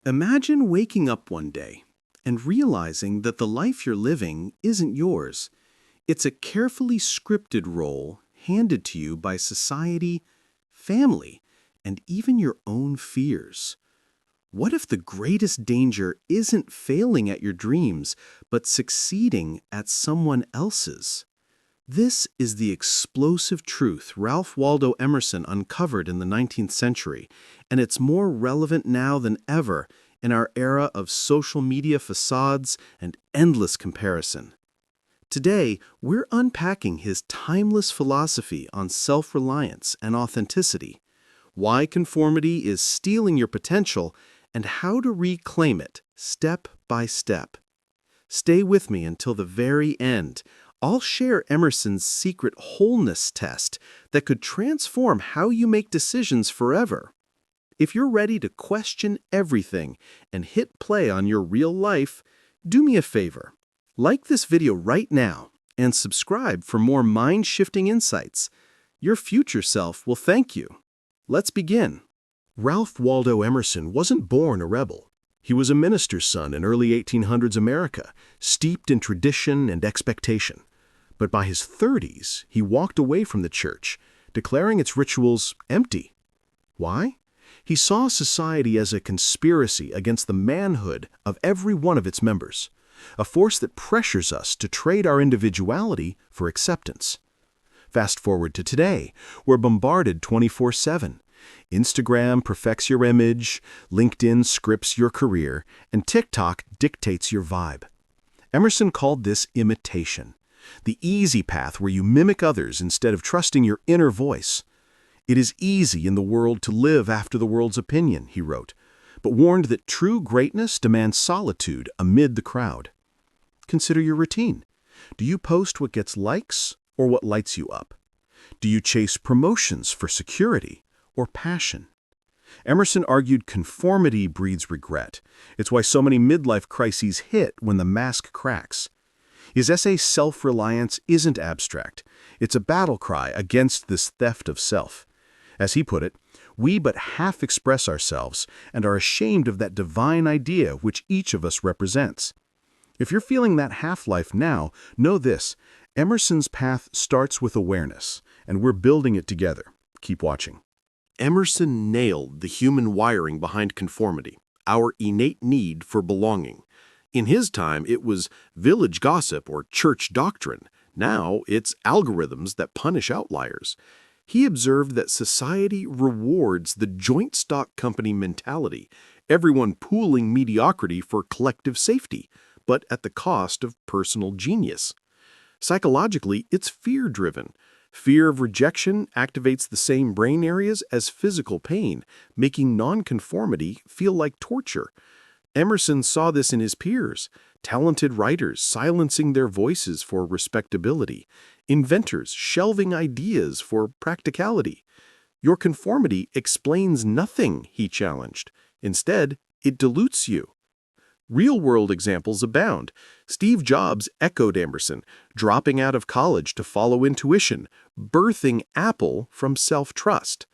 Imagine waking up one day and realizing that the life you're living isn't yours. It's a carefully scripted role handed to you by society, family, and even your own fears. What if the greatest danger isn't failing at your dreams, but succeeding at someone else's? This is the explosive truth Ralph Waldo Emerson uncovered in the 19th century, and it's more relevant now than ever in our era of social media facades and endless comparison. Today, we're unpacking his timeless philosophy on self-reliance and authenticity, why conformity is stealing your potential, and how to reclaim it step by step. Stay with me until the very end. I'll share Emerson's secret wholeness test that could transform how you make decisions forever. If you're ready to question everything and hit play on your real life, do me a favor. Like this video right now and subscribe for more mind-shifting insights. Your future self will thank you. Let's begin. Ralph Waldo Emerson wasn't born a rebel. He was a minister's son in early 1800s America, steeped in tradition and expectation. But by his 30s, he walked away from the church, declaring its rituals empty. Why? He saw society as a conspiracy against the manhood of every one of its members, a force that pressures us to trade our individuality for acceptance. Fast forward to today, we're bombarded 24/7. Instagram perfects your image, LinkedIn scripts your career, and TikTok dictates your vibe. Emerson called this imitation, the easy path where you mimic others instead of trusting your inner voice. It is easy in the world to live after the world's opinion, he wrote, but warned that true greatness demands solitude amid the crowd. Consider your routine. Do you post what gets likes or what lights you up? Do you chase promotions for security or passion? Emerson argued conformity breeds regret. It's why so many midlife crises hit when the mask cracks. His essay Self-Reliance isn't abstract. It's a battle cry against this theft of self. As he put it, we but half express ourselves and are ashamed of that divine idea which each of us represents. If you're feeling that half-life now, know this: Emerson's path starts with awareness, and we're building it together. Keep watching. Emerson nailed the human wiring behind conformity, our innate need for belonging. In his time, it was village gossip or church doctrine. Now, it's algorithms that punish outliers. He observed that society rewards the joint stock company mentality, everyone pooling mediocrity for collective safety, but at the cost of personal genius. Psychologically, it's fear-driven. Fear of rejection activates the same brain areas as physical pain, making nonconformity feel like torture. Emerson saw this in his peers, talented writers silencing their voices for respectability, inventors shelving ideas for practicality. Your conformity explains nothing, he challenged. Instead, it dilutes you. Real-world examples abound. Steve Jobs echoed Emerson, dropping out of college to follow intuition, birthing Apple from self-trust.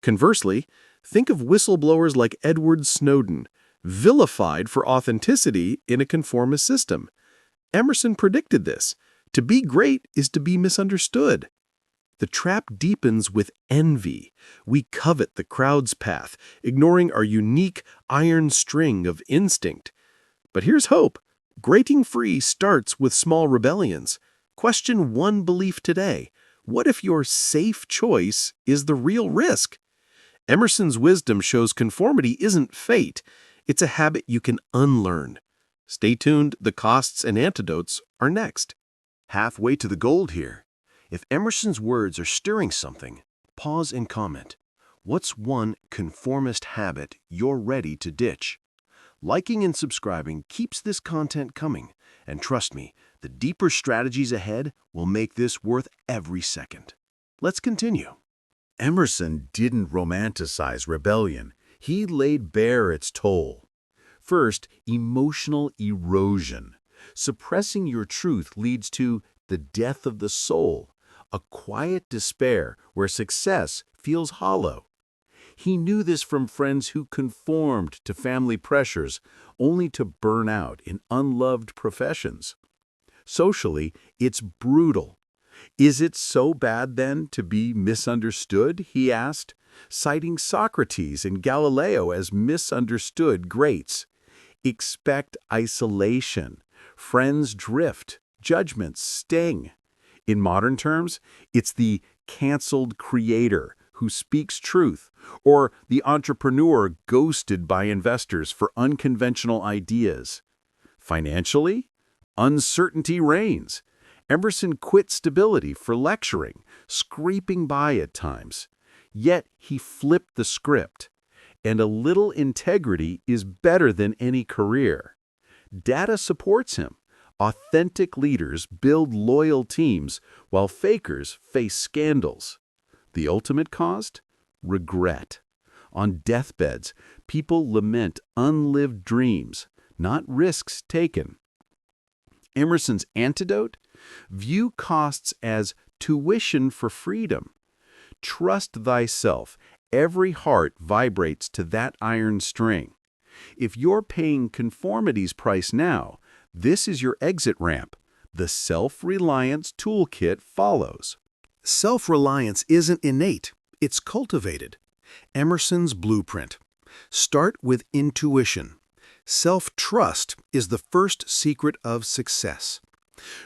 Conversely, think of whistleblowers like Edward Snowden, vilified for authenticity in a conformist system. Emerson predicted this. To be great is to be misunderstood. The trap deepens with envy. We covet the crowd's path, ignoring our unique iron string of instinct. But here's hope. Breaking free starts with small rebellions. Question one belief today. What if your safe choice is the real risk? Emerson's wisdom shows conformity isn't fate. It's a habit you can unlearn. Stay tuned, the costs and antidotes are next. Halfway to the gold here. If Emerson's words are stirring something, pause and comment. What's one conformist habit you're ready to ditch? Liking and subscribing keeps this content coming, and trust me, the deeper strategies ahead will make this worth every second. Let's continue. Emerson didn't romanticize rebellion. He laid bare its toll. First, emotional erosion. Suppressing your truth leads to the death of the soul, a quiet despair where success feels hollow. He knew this from friends who conformed to family pressures only to burn out in unloved professions. Socially, it's brutal. Is it so bad, then, to be misunderstood, he asked, citing Socrates and Galileo as misunderstood greats. Expect isolation. Friends drift. Judgments sting. In modern terms, it's the canceled creator who speaks truth, or the entrepreneur ghosted by investors for unconventional ideas. Financially, uncertainty reigns. Emerson quit stability for lecturing, scraping by at times. Yet he flipped the script, and a little integrity is better than any career. Data supports him. Authentic leaders build loyal teams, while fakers face scandals. The ultimate cost? Regret. On deathbeds, people lament unlived dreams, not risks taken. Emerson's antidote? View costs as tuition for freedom. Trust thyself. Every heart vibrates to that iron string. If you're paying conformity's price now, this is your exit ramp. The self-reliance toolkit follows. Self-reliance isn't innate, it's cultivated. Emerson's blueprint. Start with intuition. Self-trust is the first secret of success.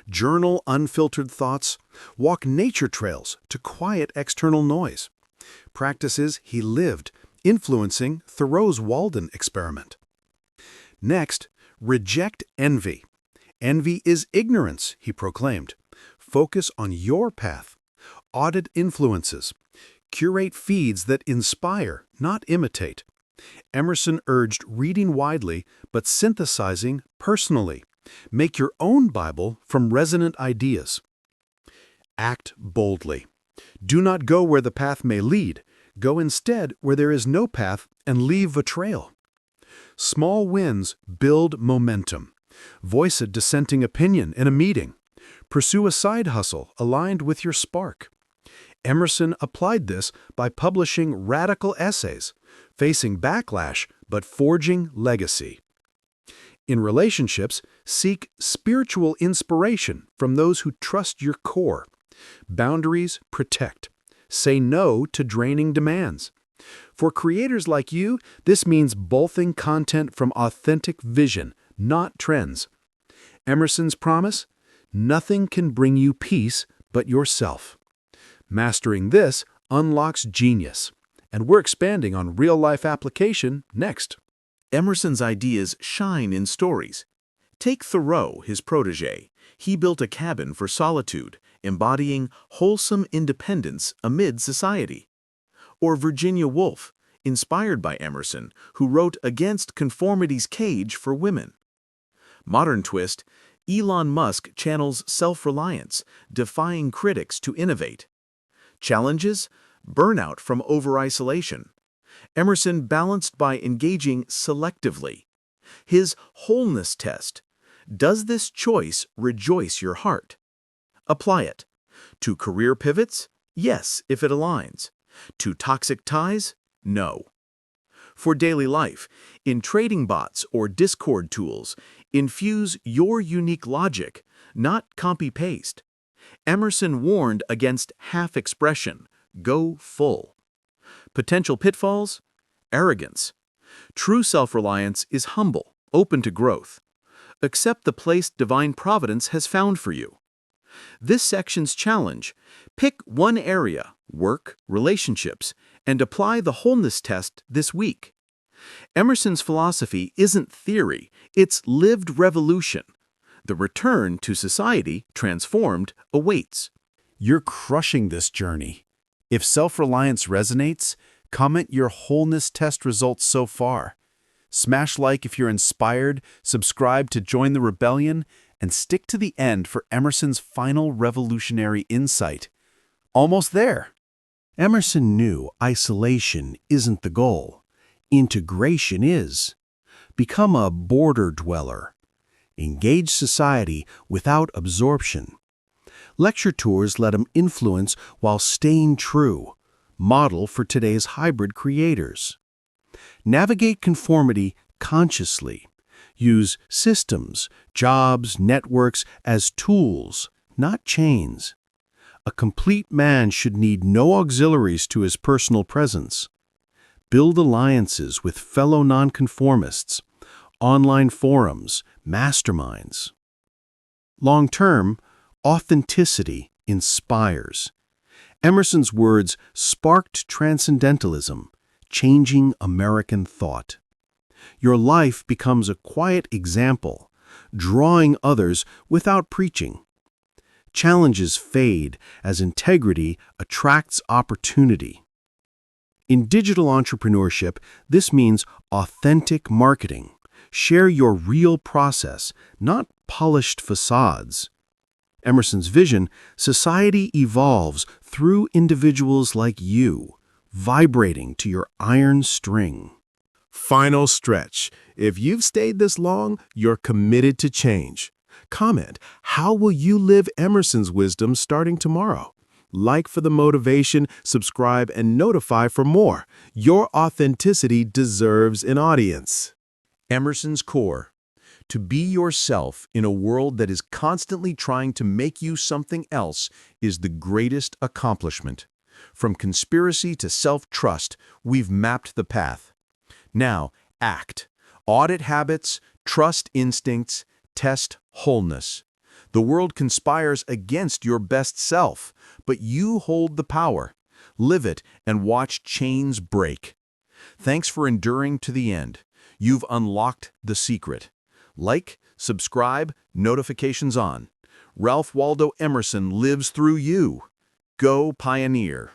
Journal unfiltered thoughts. Walk nature trails to quiet external noise. Practices he lived, influencing Thoreau's Walden experiment. Next, reject envy. Envy is ignorance, he proclaimed. Focus on your path. Audit influences. Curate feeds that inspire, not imitate. Emerson urged reading widely, but synthesizing personally. Make your own Bible from resonant ideas. Act boldly. Do not go where the path may lead. Go instead where there is no path and leave a trail. Small wins build momentum. Voice a dissenting opinion in a meeting. Pursue a side hustle aligned with your spark. Emerson applied this by publishing radical essays, facing backlash but forging legacy. In relationships, seek spiritual inspiration from those who trust your core. Boundaries protect. Say no to draining demands. For creators like you, this means bolting content from authentic vision, not trends. Emerson's promise? Nothing can bring you peace but yourself. Mastering this unlocks genius. And we're expanding on real-life application next. Emerson's ideas shine in stories. Take Thoreau, his protege. He built a cabin for solitude, embodying wholesome independence amid society. Or Virginia Woolf, inspired by Emerson, who wrote against conformity's cage for women. Modern twist, Elon Musk channels self-reliance, defying critics to innovate. Challenges? Burnout from over-isolation. Emerson balanced by engaging selectively. His wholeness test. Does this choice rejoice your heart? Apply it. To career pivots? Yes, if it aligns. To toxic ties? No. For daily life, in trading bots or Discord tools, infuse your unique logic, not copy-paste. Emerson warned against half-expression. Go full. Potential pitfalls? Arrogance. True self-reliance is humble, open to growth. Accept the place divine providence has found for you. This section's challenge: pick one area, work, relationships, and apply the wholeness test this week. Emerson's philosophy isn't theory, it's lived revolution. The return to society transformed awaits. You're crushing this journey. If self-reliance resonates, comment your wholeness test results so far. Smash like if you're inspired, subscribe to join the rebellion, and stick to the end for Emerson's final revolutionary insight. Almost there. Emerson knew isolation isn't the goal. Integration is. Become a border dweller. Engage society without absorption. Lecture tours let him influence while staying true. model for today's hybrid creators. Navigate conformity consciously. Use systems, jobs, networks as tools, not chains. A complete man should need no auxiliaries to his personal presence. Build alliances with fellow nonconformists, online forums, masterminds. Long-term, authenticity inspires. Emerson's words sparked transcendentalism, changing American thought. Your life becomes a quiet example, drawing others without preaching. Challenges fade as integrity attracts opportunity. In digital entrepreneurship, this means authentic marketing. Share your real process, not polished facades. Emerson's vision, society evolves through individuals like you, vibrating to your iron string. Final stretch. If you've stayed this long, you're committed to change. Comment, how will you live Emerson's wisdom starting tomorrow? Like for the motivation, subscribe, and notify for more. Your authenticity deserves an audience. Emerson's core. To be yourself in a world that is constantly trying to make you something else is the greatest accomplishment. From conspiracy to self-trust, we've mapped the path. Now, act. Audit habits, trust instincts, test wholeness. The world conspires against your best self, but you hold the power. Live it and watch chains break. Thanks for enduring to the end. You've unlocked the secret. Like, subscribe, notifications on. Ralph Waldo Emerson lives through you. Go Pioneer.